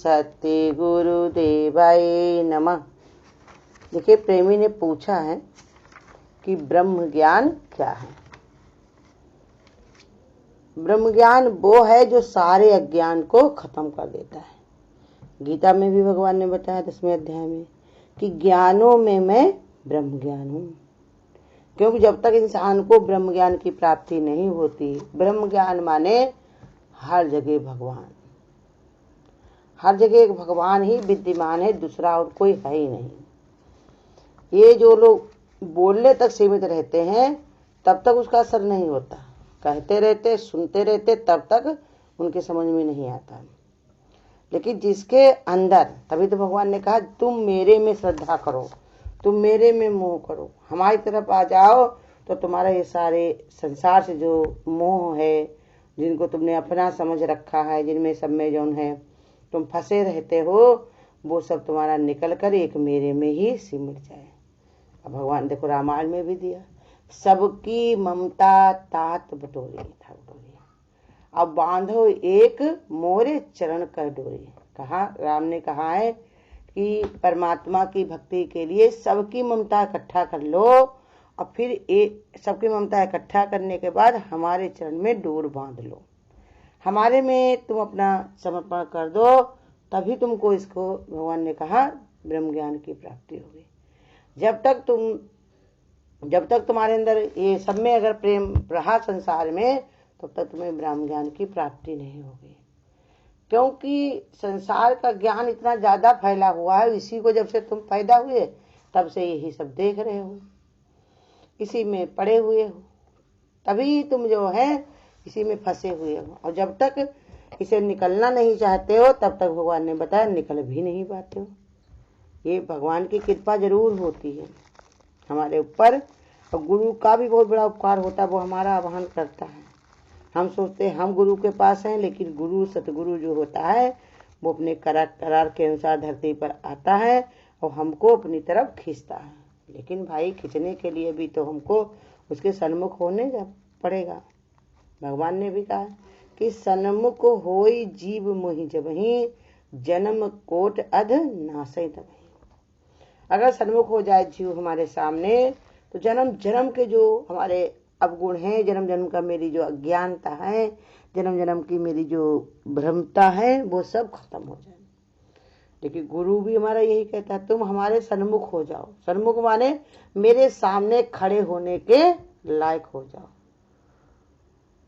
सत्य गुरुदेवाय नमः। देखिए, प्रेमी ने पूछा है कि ब्रह्म ज्ञान क्या है। ब्रह्म ज्ञान वो है जो सारे अज्ञान को खत्म कर देता है। गीता में भी भगवान ने बताया 10वें अध्याय में कि ज्ञानों में मैं ब्रह्म ज्ञान हूँ। क्योंकि जब तक इंसान को ब्रह्म ज्ञान की प्राप्ति नहीं होती, ब्रह्म ज्ञान माने हर जगह भगवान, हर जगह एक भगवान ही विद्यमान है, दूसरा और कोई है ही नहीं। ये जो लोग बोलने तक सीमित रहते हैं तब तक उसका असर नहीं होता, कहते रहते सुनते रहते तब तक उनके समझ में नहीं आता। लेकिन जिसके अंदर, तभी तो भगवान ने कहा तुम मेरे में श्रद्धा करो, तुम मेरे में मोह करो, हमारी तरफ आ जाओ तो तुम्हारा ये सारे संसार से जो मोह है, जिनको तुमने अपना समझ रखा है, जिनमें सब में जौन है तुम फंसे रहते हो, वो सब तुम्हारा निकल कर एक मेरे में ही सिमट जाए। अब भगवान देखो रामायण में भी दिया, सबकी ममता तात बटोरी था बटोरी, अब बांधो एक मोरे चरण कर डोरी। कहा, राम ने कहा है कि परमात्मा की भक्ति के लिए सबकी ममता इकट्ठा कर लो और फिर सबकी ममता इकट्ठा करने के बाद हमारे चरण में डोर बांध लो, हमारे में तुम अपना समर्पण कर दो, तभी तुमको इसको भगवान ने कहा ब्रह्म ज्ञान की प्राप्ति होगी। जब तक तुम्हारे अंदर ये सब में अगर प्रेम रहा संसार में, तब तक तुम्हें ब्रह्म ज्ञान की प्राप्ति नहीं होगी। क्योंकि संसार का ज्ञान इतना ज्यादा फैला हुआ है, इसी को जब से तुम पैदा हुए तब से यही सब देख रहे हो, इसी में पड़े हुए हो, तभी तुम जो है इसी में फंसे हुए हो। और जब तक इसे निकलना नहीं चाहते हो तब तक भगवान ने बताया निकल भी नहीं पाते हो। ये भगवान की कृपा जरूर होती है हमारे ऊपर, और गुरु का भी बहुत बड़ा उपकार होता है, वो हमारा आह्वान करता है। हम सोचते हैं हम गुरु के पास हैं, लेकिन गुरु सतगुरु जो होता है वो अपने करार के अनुसार धरती पर आता है और हमको अपनी तरफ खींचता है। लेकिन भाई, खींचने के लिए भी तो हमको उसके सन्मुख होने पड़ेगा। भगवान ने भी कहा कि सन्मुख होई जीव मोहि जबहि, जन्म कोट अध नासै तबहि। अगर सन्मुख हो जाए जीव हमारे सामने, तो जन्म जन्म के जो हमारे अवगुण हैं, जन्म जन्म का मेरी जो अज्ञानता है, जन्म जन्म की मेरी जो भ्रमता है, वो सब खत्म हो जाए। लेकिन गुरु भी हमारा यही कहता है तुम हमारे सन्मुख हो जाओ। सन्मुख माने मेरे सामने खड़े होने के लायक हो जाओ।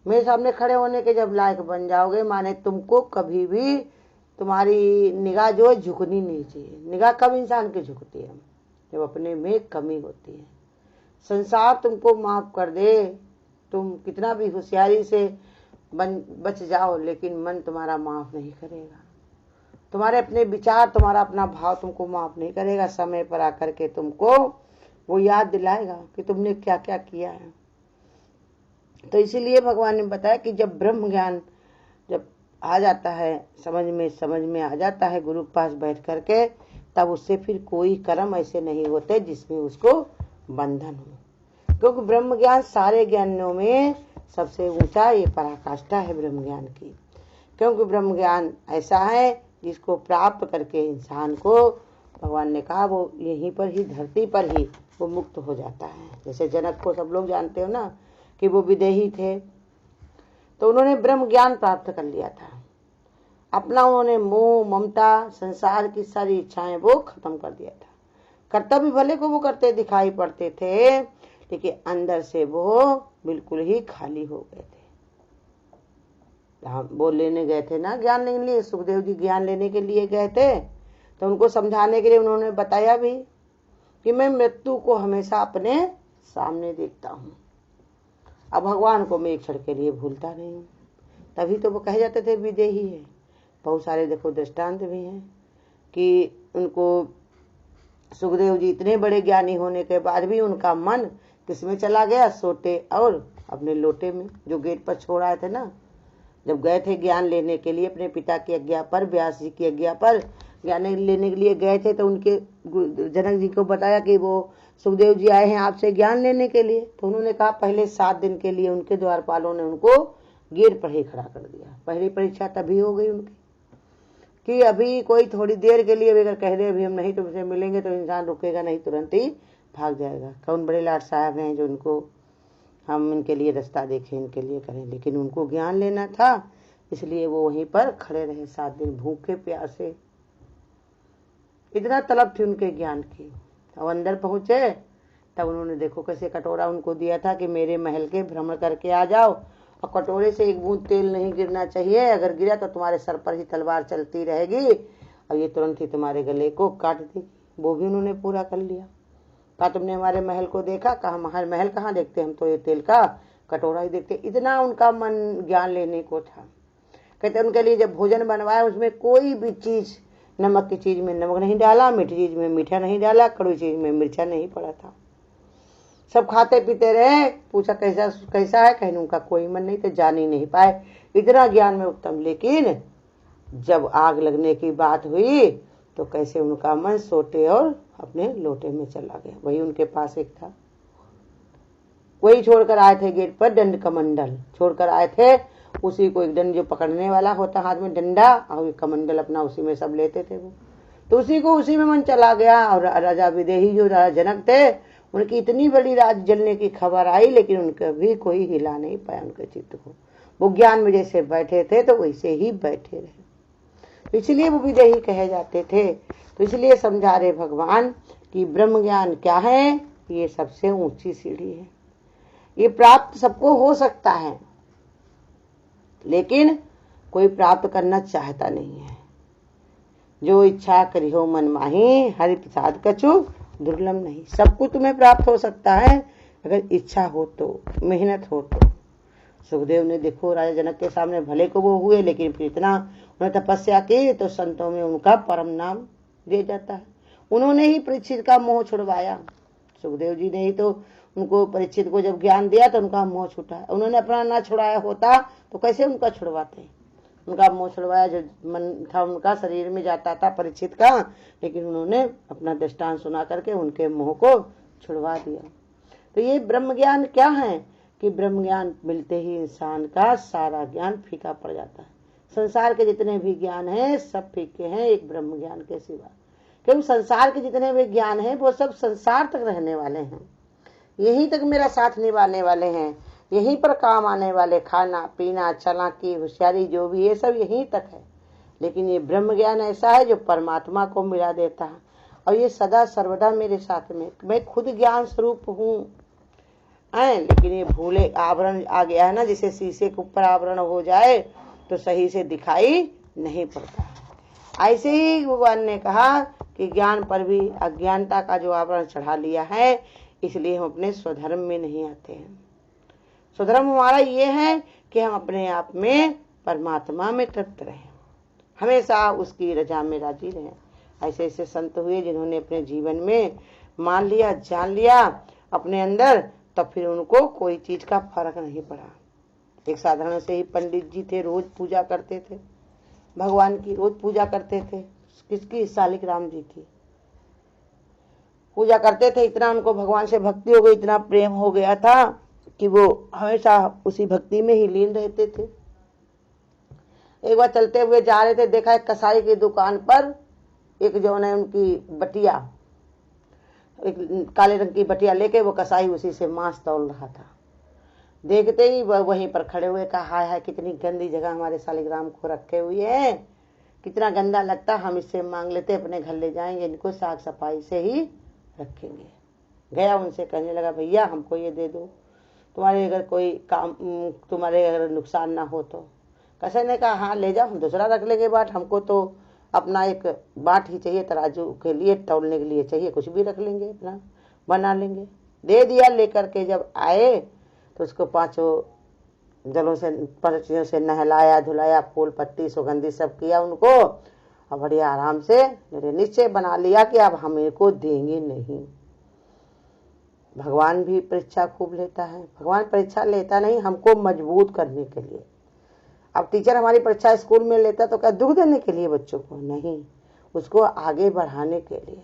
मेरे सामने खड़े होने के जब लायक बन जाओगे, माने तुमको कभी भी तुम्हारी निगाह जो है झुकनी नहीं चाहिए। निगाह कब इंसान की झुकती है? जब अपने में कमी होती है। संसार तुमको माफ कर दे, तुम कितना भी होशियारी से बच जाओ, लेकिन मन तुम्हारा माफ नहीं करेगा। तुम्हारे अपने विचार, तुम्हारा अपना भाव तुमको माफ नहीं करेगा। समय पर आकर के तुमको वो याद दिलाएगा कि तुमने क्या क्या किया है। तो इसीलिए भगवान ने बताया कि जब ब्रह्म ज्ञान जब आ जाता है, समझ में आ जाता है गुरु के पास बैठ करके, तब उससे फिर कोई कर्म ऐसे नहीं होते जिसमें उसको बंधन हो। क्योंकि ब्रह्म ज्ञान सारे ज्ञानों में सबसे ऊंचा ये पराकाष्ठा है ब्रह्म ज्ञान की। क्योंकि ब्रह्म ज्ञान ऐसा है जिसको प्राप्त करके इंसान को, भगवान ने कहा, वो यहीं पर ही, धरती पर ही वो मुक्त हो जाता है। जैसे जनक को सब लोग जानते हो ना कि वो विदेही थे, तो उन्होंने ब्रह्म ज्ञान प्राप्त कर लिया था। अपना उन्होंने मोह ममता, संसार की सारी इच्छाएं वो खत्म कर दिया था। कर्तव्य भले को वो करते दिखाई पड़ते थे, लेकिन अंदर से वो बिल्कुल ही खाली हो गए थे। वो लेने गए थे ना ज्ञान लेने के लिए, सुखदेव जी ज्ञान लेने के लिए गए थे, तो उनको समझाने के लिए उन्होंने बताया भी कि मैं मृत्यु को हमेशा अपने सामने देखता हूँ, अब भगवान को मैं एक क्षण के लिए भूलता नहीं हूँ। तभी तो वो कहे जाते थे विदेही है। बहुत सारे देखो दृष्टांत भी हैं कि उनको सुखदेव जी इतने बड़े ज्ञानी होने के बाद भी उनका मन किसमें चला गया? सोटे और अपने लोटे में, जो गेट पर छोड़ आए थे ना। जब गए थे ज्ञान लेने के लिए अपने पिता की आज्ञा पर, व्यास जी की आज्ञा पर ज्ञान लेने के लिए गए थे, तो उनके जनक जी को बताया कि वो सुखदेव जी आए हैं आपसे ज्ञान लेने के लिए। तो उन्होंने कहा पहले 7 दिन के लिए उनके द्वारपालों ने उनको गेट पर ही खड़ा कर दिया। पहली परीक्षा तभी हो गई उनकी कि अभी कोई थोड़ी देर के लिए अगर कह दे अभी हम नहीं तुमसे मिलेंगे तो इंसान रुकेगा नहीं, तुरंत ही भाग जाएगा। कौन बड़े लाट साहब हैं जो उनको हम इनके लिए रास्ता देखें, इनके लिए करें, लेकिन उनको ज्ञान लेना था, इसलिए वो वहीं पर खड़े रहे 7 दिन भूखे प्यासे। इतना तलब थी उनके ज्ञान की। अब अंदर पहुंचे तब उन्होंने देखो कैसे कटोरा उनको दिया था कि मेरे महल के भ्रमण करके आ जाओ, और कटोरे से एक बूंद तेल नहीं गिरना चाहिए, अगर गिरा तो तुम्हारे सर पर ही तलवार चलती रहेगी और ये तुरंत ही तुम्हारे गले को काट देगी। वो भी उन्होंने पूरा कर लिया। कहा तुमने हमारे महल को देखा? कहा हमारे महल कहाँ देखते, हम तो ये तेल का कटोरा ही देखते। इतना उनका मन ज्ञान लेने को था। कहते उनके लिए जब भोजन बनवाया उसमें कोई भी चीज, नमक की चीज में नमक नहीं डाला, मीठी चीज में मीठा नहीं डाला, कड़वी चीज में मिर्चा नहीं पड़ा था। सब खाते पीते रहे। पूछा कैसा कैसा है, कहने उनका कोई मन नहीं, तो जान ही नहीं पाए, इतना ज्ञान में उत्तम। लेकिन जब आग लगने की बात हुई तो कैसे उनका मन सोटे और अपने लोटे में चला गया। वही उनके पास एक था, वही छोड़कर आए थे गेट पर, दंड कमंडल छोड़कर आए थे। उसी को एक दंड जो पकड़ने वाला होता हाथ में डंडा, और कमंडल अपना उसी में सब लेते थे वो, तो उसी में मन चला गया। और राजा विदेही जो राजा जनक थे, उनकी इतनी बड़ी राज जलने की खबर आई, लेकिन उनका भी कोई हिला नहीं पाया उनके चित्त को। वो ज्ञान में जैसे बैठे थे तो वैसे ही बैठे रहे, इसलिए वो विदेही कहे जाते थे। तो इसलिए समझा रहे भगवान कि ब्रह्म ज्ञान क्या है, ये सबसे ऊंची सीढ़ी है। ये प्राप्त सबको हो सकता है, लेकिन कोई प्राप्त करना चाहता नहीं है। जो इच्छा करी हो मन माही, हरि प्रसाद कछु दुर्लभ नहीं। सब कुछ तुम्हें प्राप्त हो सकता है अगर इच्छा हो तो, मेहनत हो तो। सुखदेव ने देखो राजा जनक के सामने भले को वो हुए, लेकिन फिर इतना उन्होंने तपस्या की तो संतों में उनका परम नाम दे जाता है। उन्होंने ही परीक्षित का मोह छुड़वाया। सुखदेव जी ने ही तो उनको, परीक्षित को जब ज्ञान दिया तो उनका मोह छूटा। उन्होंने अपना ना छुड़ाया होता तो कैसे उनका छुड़वाते। उनका मोह छुड़वाया, जो मन था उनका शरीर में जाता था परीक्षित का, लेकिन उन्होंने अपना दृष्टांत सुना करके उनके मोह को छुड़वा दिया। तो ये ब्रह्म ज्ञान क्या है कि ब्रह्म ज्ञान मिलते ही इंसान का सारा ज्ञान फीका पड़ जाता है। संसार के जितने भी ज्ञान हैं सब फीके हैं एक ब्रह्म ज्ञान के सिवा, क्योंकि संसार के जितने भी ज्ञान हैं वो सब संसार तक रहने वाले हैं, यहीं तक मेरा साथ निभाने वाले हैं, यहीं पर काम आने वाले, खाना पीना चालाकी होशियारी जो भी ये सब यहीं तक है। लेकिन ये ब्रह्म ज्ञान ऐसा है जो परमात्मा को मिला देता है, और ये सदा सर्वदा मेरे साथ में, मैं खुद ज्ञान स्वरूप हूँ। लेकिन ये भूले आवरण आ गया है ना, जैसे शीशे के ऊपर आवरण हो जाए तो सही से दिखाई नहीं पड़ता। ऐसे ही भगवान ने कहा कि ज्ञान पर भी अज्ञानता का जो आवरण चढ़ा लिया है, इसलिए हम अपने स्वधर्म में नहीं आते हैं। स्वधर्म हमारा ये है कि हम अपने आप में परमात्मा में तृप्त रहें, हमेशा उसकी रजा में राजी रहें। ऐसे ऐसे संत हुए जिन्होंने अपने जीवन में मान लिया, जान लिया अपने अंदर, तब फिर उनको कोई चीज का फर्क नहीं पड़ा। एक साधारण से ही पंडित जी थे, रोज पूजा करते थे भगवान की, रोज पूजा करते थे। किसकी? शालिक राम जी की पूजा करते थे। इतना उनको भगवान से भक्ति हो गई, इतना प्रेम हो गया था कि वो हमेशा उसी भक्ति में ही लीन रहते थे। एक बार चलते हुए जा रहे थे, देखा एक कसाई की दुकान पर एक जो है उनकी बटिया, एक काले रंग की बटिया लेके वो कसाई उसी से मांस तौल रहा था। देखते ही वह वहीं पर खड़े हुए कहा, हाय हाय कितनी गंदी जगह हमारे शालिग्राम को रखे हुए हैं, कितना गंदा लगता, हम इससे मांग लेते, अपने घर ले जाएंगे, इनको साफ सफाई से ही रखेंगे। गया उनसे कहने लगा, भैया हमको ये दे दो, तुम्हारे अगर कोई काम, तुम्हारे अगर नुकसान ना हो तो। कसाई ने कहा हाँ ले जाओ, हम दूसरा रख लेंगे बाट, हमको तो अपना एक बाट ही चाहिए, तराजू के लिए तौलने के लिए चाहिए, कुछ भी रख लेंगे, अपना बना लेंगे। दे दिया। लेकर के जब आए तो उसको 5 जलों से, 5 चीजों से नहलाया धुलाया, फूल पत्ती सुगंधी सब किया उनको, और बढ़िया आराम से मेरे निश्चय बना लिया कि अब हम इनको देंगे नहीं। भगवान भी परीक्षा खूब लेता है। भगवान परीक्षा लेता नहीं हमको मजबूत करने के लिए। अब टीचर हमारी परीक्षा स्कूल में लेता तो क्या दुख देने के लिए बच्चों को? नहीं, उसको आगे बढ़ाने के लिए।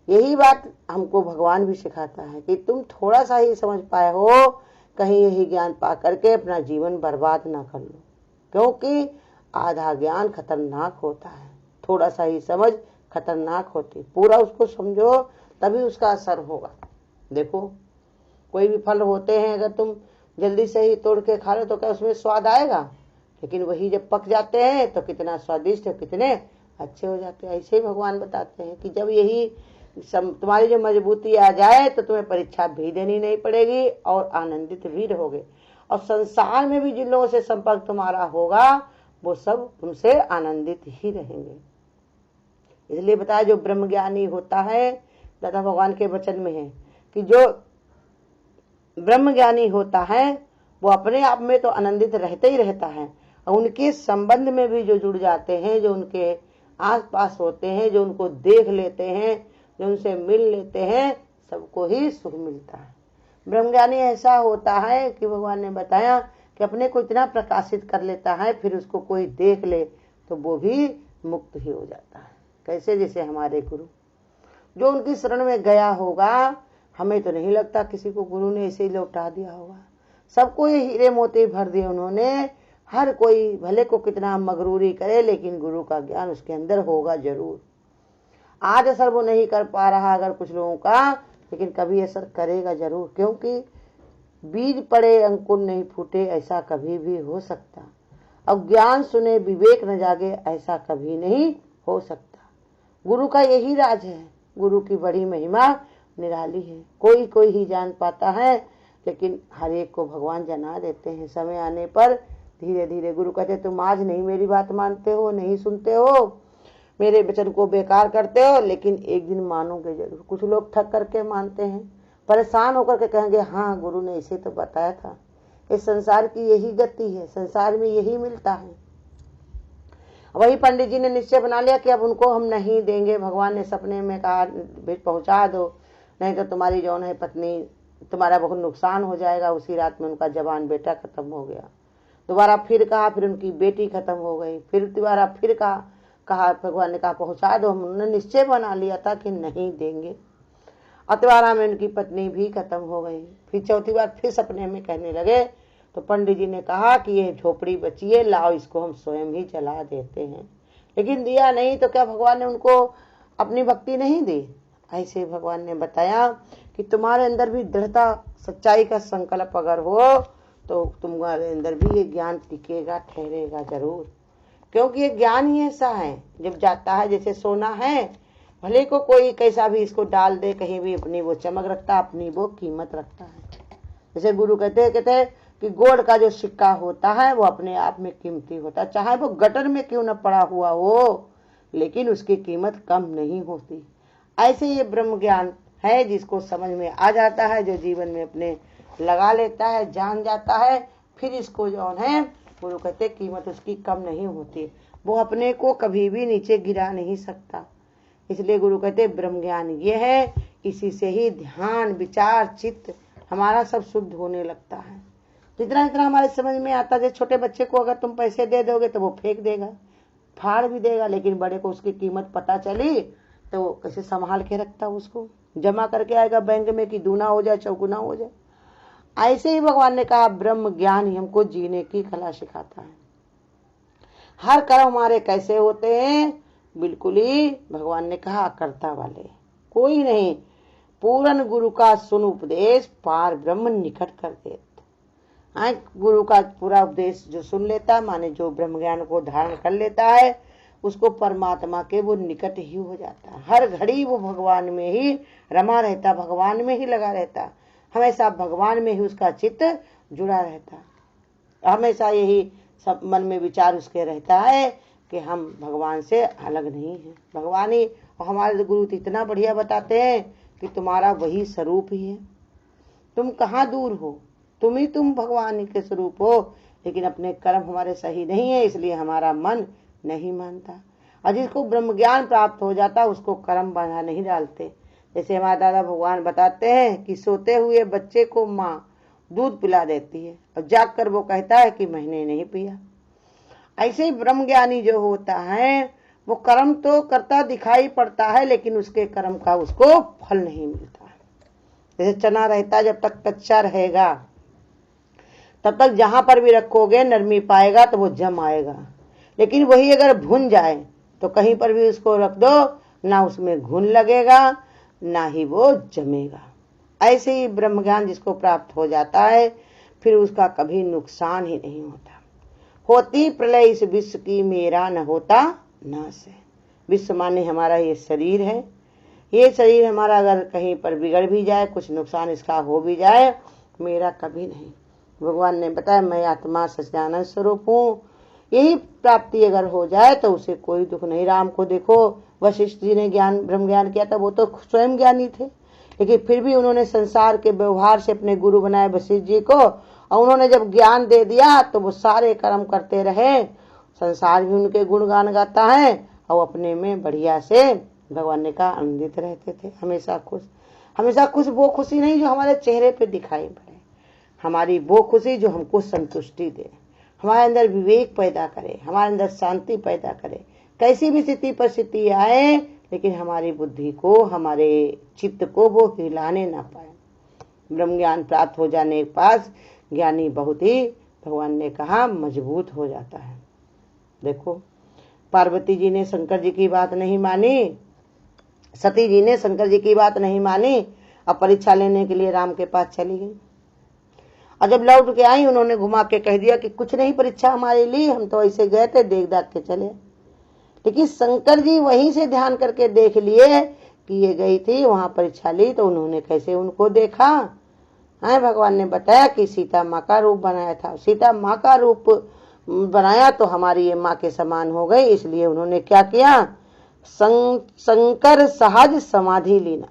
यही बात हमको भगवान भी सिखाता है कि तुम थोड़ा सा ही समझ पाए हो, कहीं यही ज्ञान पा करके अपना जीवन बर्बाद ना कर लो, क्योंकि आधा ज्ञान खतरनाक होता है। थोड़ा सा ही समझ खतरनाक होती, पूरा उसको समझो तभी उसका असर होगा। देखो कोई भी फल होते हैं, अगर तुम जल्दी से ही तोड़ के खा लो तो क्या उसमें स्वाद आएगा, लेकिन वही जब पक जाते हैं तो कितना स्वादिष्ट, कितने अच्छे हो जाते हैं। ऐसे ही भगवान बताते हैं कि जब यही तुम्हारी जो मजबूती आ जाए तो तुम्हें परीक्षा भी देनी नहीं पड़ेगी और आनंदित भी रहोगे, और संसार में भी जिन लोगों से संपर्क तुम्हारा होगा वो सब तुमसे आनंदित ही रहेंगे। इसलिए बताया जो ब्रह्मज्ञानी होता है, दादा भगवान के वचन में है कि जो ब्रह्मज्ञानी होता है वो अपने आप में तो आनंदित रहते ही रहता है, और उनके संबंध में भी जो जुड़ जाते हैं, जो उनके आस पास होते हैं, जो उनको देख लेते हैं, जो उनसे मिल लेते हैं, सबको ही सुख मिलता है। ब्रह्मज्ञानी ऐसा होता है कि भगवान ने बताया कि अपने को इतना प्रकाशित कर लेता है, फिर उसको कोई देख ले तो वो भी मुक्त ही हो जाता है। कैसे? जैसे हमारे गुरु, जो उनकी शरण में गया होगा, हमें तो नहीं लगता किसी को गुरु ने ऐसे ही लौटा दिया होगा, सबको ये हीरे मोती भर दिए उन्होंने। हर कोई भले को कितना मगरूरी करे, लेकिन गुरु का ज्ञान उसके अंदर होगा जरूर। आज असर वो नहीं कर पा रहा अगर कुछ लोगों का, लेकिन कभी असर करेगा जरूर, क्योंकि बीज पड़े अंकुर नहीं फूटे, ऐसा कभी भी हो सकता। अब ज्ञान सुने विवेक न जागे, ऐसा कभी नहीं हो सकता। गुरु का यही राज है, गुरु की बड़ी महिमा निराली है। कोई कोई ही जान पाता है, लेकिन हर एक को भगवान जना देते हैं। समय आने पर धीरे धीरे गुरु कहते तुम आज नहीं मेरी बात मानते हो, नहीं सुनते हो, मेरे वचन को बेकार करते हो, लेकिन एक दिन मानोगे जरूर। कुछ लोग ठग करके मानते हैं, परेशान होकर के कहेंगे हाँ गुरु ने इसे तो बताया था। इस संसार की यही गति है, संसार में यही मिलता है। वही पंडित जी ने निश्चय बना लिया कि अब उनको हम नहीं देंगे। भगवान ने सपने में कहा पहुंचा दो, नहीं तो तुम्हारी जौन है पत्नी, तुम्हारा बहुत नुकसान हो जाएगा। उसी रात में उनका जवान बेटा खत्म हो गया। दोबारा फिर कहा, फिर उनकी बेटी खत्म हो गई। फिर दोबारा फिर कहा भगवान ने कहा पहुंचा दो। उन्होंने निश्चय बना लिया था कि नहीं देंगे। अतवारा में उनकी पत्नी भी खत्म हो गई। फिर चौथी बार फिर सपने में कहने लगे, तो पंडित जी ने कहा कि ये झोपड़ी बची है, लाओ इसको हम स्वयं ही जला देते हैं। लेकिन दिया नहीं तो क्या भगवान ने उनको अपनी भक्ति नहीं दी? ऐसे भगवान ने बताया कि तुम्हारे अंदर भी दृढ़ता, सच्चाई का संकल्प अगर हो तो तुम्हारे अंदर भी ये ज्ञान टिकेगा, ठहरेगा जरूर। क्योंकि ये ज्ञान ही ऐसा है, जब जाता है जैसे सोना है, भले को कोई कैसा भी इसको डाल दे, कहीं भी अपनी वो चमक रखता है, अपनी वो कीमत रखता है। जैसे गुरु कहते हैं कि गोल्ड का जो सिक्का होता है वो अपने आप में कीमती होता है, चाहे वो गटर में क्यों न पड़ा हुआ हो, लेकिन उसकी कीमत कम नहीं होती। ऐसे ये ब्रह्म ज्ञान है जिसको समझ में आ जाता है, जो जीवन में अपने लगा लेता है, जान जाता है, फिर इसको जो है गुरु कहते कीमत उसकी कम नहीं होती। वो अपने को कभी भी नीचे गिरा नहीं सकता। इसलिए गुरु कहते ब्रह्म ज्ञान ये है, इसी से ही ध्यान, विचार, चित्त हमारा सब शुद्ध होने लगता है। जितना जितना हमारे समझ में आता है, छोटे बच्चे को अगर तुम पैसे दे दोगे तो वो फेंक देगा, फाड़ भी देगा, लेकिन बड़े को उसकी कीमत पता चली तो वो कैसे संभाल के रखता, उसको जमा करके आएगा बैंक में कि दूना हो जाए चौगुना हो जाए। ऐसे ही भगवान ने कहा ब्रह्म ज्ञान ही हमको जीने की कला सिखाता है। हर कर्म हमारे कैसे होते हैं, बिल्कुल ही भगवान ने कहा कर्ता वाले, कोई नहीं। पूर्ण गुरु का सुन उपदेश, पार ब्रह्म निकट कर देते। गुरु का पूरा उपदेश जो सुन लेता, माने जो ब्रह्म ज्ञान को धारण कर लेता है, उसको परमात्मा के वो निकट ही हो जाता है। हर घड़ी वो भगवान में ही रमा रहता, भगवान में ही लगा रहता, हमेशा भगवान में ही उसका चित्त जुड़ा रहता। हमेशा यही सब मन में विचार उसके रहता है कि हम भगवान से अलग नहीं हैं, भगवान ही। और हमारे गुरु तो इतना बढ़िया बताते हैं कि तुम्हारा वही स्वरूप ही है, तुम कहाँ दूर हो, तुम भगवान के स्वरूप हो। लेकिन अपने कर्म हमारे सही नहीं है, इसलिए हमारा मन नहीं मानता। और जिसको ब्रह्म ज्ञान प्राप्त हो जाता उसको कर्म बाधा नहीं डालते। जैसे हमारे दादा भगवान बताते हैं कि सोते हुए बच्चे को माँ दूध पिला देती है और जाग कर वो कहता है कि मैंने नहीं पिया। ऐसे ही ब्रह्म ज्ञानी जो होता है वो कर्म तो करता दिखाई पड़ता है, लेकिन उसके कर्म का उसको फल नहीं मिलता। जैसे चना रहता, जब तक कच्चा रहेगा तब तक जहां पर भी रखोगे नरमी पाएगा तो वो जम आएगा, लेकिन वही अगर भुन जाए तो कहीं पर भी उसको रख दो, ना उसमें घुन लगेगा ना ही वो जमेगा। ऐसे ही ब्रह्म ज्ञान जिसको प्राप्त हो जाता है फिर उसका कभी नुकसान ही नहीं होता। होती प्रलय इस विश्व की, मेरा न होता नाश है। विश्व माने हमारा ये शरीर है। ये शरीर हमारा अगर कहीं पर बिगड़ भी जाए, कुछ नुकसान इसका हो भी जाए, मेरा कभी नहीं। भगवान ने बताया मैं आत्मा सच्चिदानंद स्वरूप हूँ। यही प्राप्ति अगर हो जाए तो उसे कोई दुख नहीं। राम को देखो, वशिष्ठ जी ने ज्ञान ब्रह्म ज्ञान किया था, वो तो स्वयं ज्ञानी थे, लेकिन फिर भी उन्होंने संसार के व्यवहार से अपने गुरु बनाए वशिष्ठ जी को, और उन्होंने जब ज्ञान दे दिया तो वो सारे कर्म करते रहे। संसार भी उनके गुणगान गाता है और अपने में बढ़िया से भगवान ने कहा आनंदित रहते थे, हमेशा खुश। हमेशा खुश वो खुशी नहीं जो हमारे चेहरे पे दिखाई पड़े, हमारी वो खुशी जो हमको संतुष्टि दे, हमारे अंदर विवेक पैदा करे, हमारे अंदर शांति पैदा करे। कैसी भी स्थिति परिस्थिति आए लेकिन हमारी बुद्धि को, हमारे चित्त को वो हिलाने ना पाए। ब्रह्म ज्ञान प्राप्त हो जाने के पास ज्ञानी बहुत ही, भगवान ने कहा, मजबूत हो जाता है। देखो पार्वती जी ने शंकर जी की बात नहीं मानी, सती जी ने शंकर जी की बात नहीं मानी, अब परीक्षा लेने के लिए राम के पास चली गई। और जब लौट के आई उन्होंने घुमा के कह दिया कि कुछ नहीं परीक्षा हमारे लिए, हम तो ऐसे गए थे देख दाख के चले। लेकिन शंकर जी वहीं से ध्यान करके देख लिए कि ये गई थी वहां परीक्षा ली, तो उन्होंने कैसे उनको देखा है। भगवान ने बताया कि सीता माँ का रूप बनाया था, सीता माँ का रूप बनाया तो हमारी ये माँ के समान हो गई, इसलिए उन्होंने क्या किया, शंकर सहज समाधि लीना।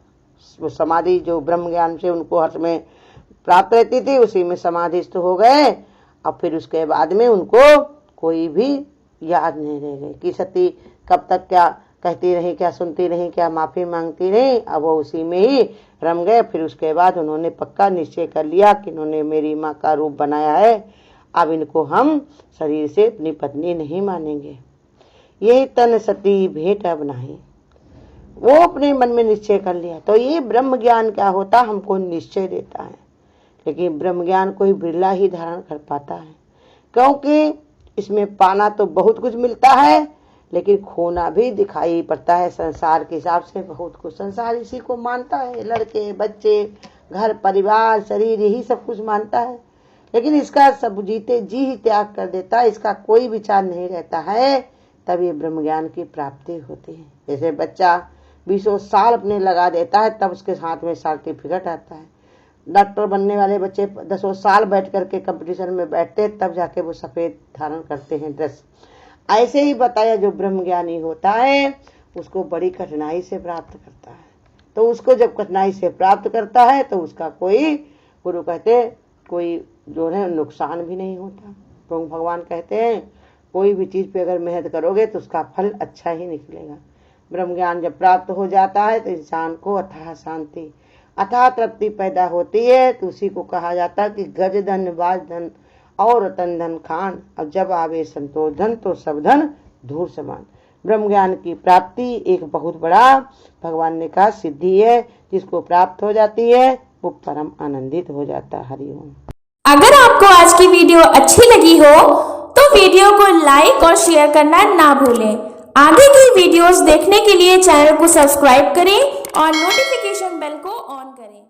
वो समाधि जो ब्रह्म ज्ञान से उनको हर समय प्राप्त रहती थी उसी में समाधिस्थ हो गए। अब फिर उसके बाद में उनको कोई भी याद नहीं रह गई कि सती कब तक क्या कहती रही, क्या सुनती रही, क्या माफी मांगती रही। अब वो उसी में ही रम गए। फिर उसके बाद उन्होंने पक्का निश्चय कर लिया कि इन्होंने मेरी माँ का रूप बनाया है, अब इनको हम शरीर से अपनी पत्नी नहीं मानेंगे। यही तन सती भेंट अब नहीं, वो अपने मन में निश्चय कर लिया। तो ये ब्रह्म ज्ञान क्या होता, हमको निश्चय देता है। लेकिन ब्रह्म ज्ञान कोई बिरला ही धारण कर पाता है, क्योंकि इसमें पाना तो बहुत कुछ मिलता है लेकिन खोना भी दिखाई पड़ता है। संसार के हिसाब से बहुत कुछ, संसार इसी को मानता है, लड़के बच्चे घर परिवार शरीर यही सब कुछ मानता है। लेकिन इसका सब जीते जी ही त्याग कर देता है, इसका कोई विचार नहीं रहता है, तब ये ब्रह्म ज्ञान की प्राप्ति होती है। जैसे बच्चा 20 साल अपने लगा देता है तब उसके हाथ में सर्टिफिकेट आता है। डॉक्टर बनने वाले बच्चे 10 साल बैठ करके कंपटीशन में बैठते हैं तब जाके वो सफेद धारण करते हैं ड्रेस। ऐसे ही बताया जो ब्रह्म ज्ञानी होता है उसको बड़ी कठिनाई से प्राप्त करता है। तो उसको जब कठिनाई से प्राप्त करता है तो उसका कोई, गुरु कहते कोई जो है नुकसान भी नहीं होता। तो भगवान कहते हैं कोई भी चीज पे अगर मेहनत करोगे तो उसका फल अच्छा ही निकलेगा। ब्रह्म ज्ञान जब प्राप्त हो जाता है तो इंसान को अथाह शांति, अथाह तृप्ति पैदा होती है। तो उसी को कहा जाता है कि गज धन बाज धन और रतन धन खान, और जब आवे संतोष धन तो सब धन धूल समान। ब्रह्म ज्ञान की प्राप्ति एक बहुत बड़ा भगवान ने कहा सिद्धि है, जिसको प्राप्त हो जाती है वो परम आनंदित हो जाता है। हरिओम। अगर आपको आज की वीडियो अच्छी लगी हो तो वीडियो को लाइक और शेयर करना ना भूलें। आगे की वीडियोस देखने के लिए चैनल को सब्सक्राइब करें और नोटिफिकेशन बेल को ऑन करें।